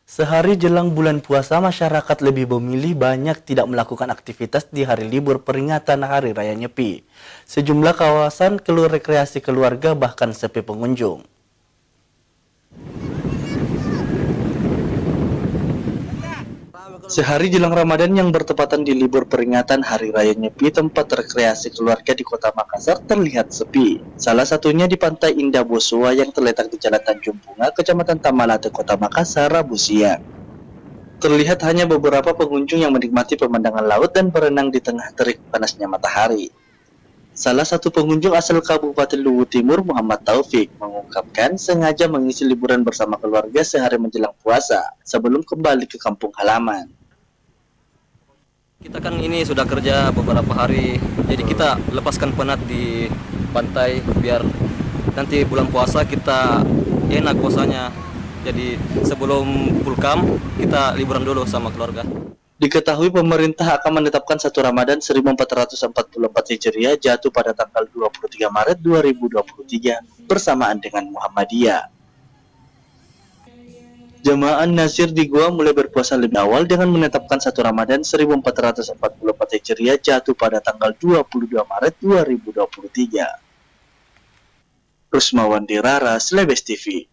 Sehari jelang bulan puasa, masyarakat lebih memilih banyak tidak melakukan aktivitas di hari libur peringatan Hari Raya Nyepi. Sejumlah kawasan rekreasi keluarga bahkan sepi pengunjung. Sehari jelang Ramadan yang bertepatan di libur peringatan Hari Raya Nyepi, tempat rekreasi keluarga di Kota Makassar terlihat sepi. Salah satunya di Pantai Indah Bosua yang terletak di Jalan Tanjung Bunga, Kecamatan Tamalate, Kota Makassar, Rabu siang. Terlihat hanya beberapa pengunjung yang menikmati pemandangan laut dan berenang di tengah terik panasnya matahari. Salah satu pengunjung asal Kabupaten Luwu Timur, Muhammad Taufik, mengungkapkan sengaja mengisi liburan bersama keluarga sehari menjelang puasa sebelum kembali ke kampung halaman. Kita kan ini sudah kerja beberapa hari, jadi kita lepaskan penat di pantai biar nanti bulan puasa kita enak puasanya. Jadi sebelum pulkam kita liburan dulu sama keluarga. Diketahui pemerintah akan menetapkan 1 Ramadan 1444 Hijriah jatuh pada tanggal 23 Maret 2023 bersamaan dengan Muhammadiyah. Jemaah Nasir di Goa mulai berpuasa lebih awal dengan menetapkan 1 Ramadan 1444 Hijriah jatuh pada tanggal 22 Maret 2023. Rusmawan Dirara, Slebes TV.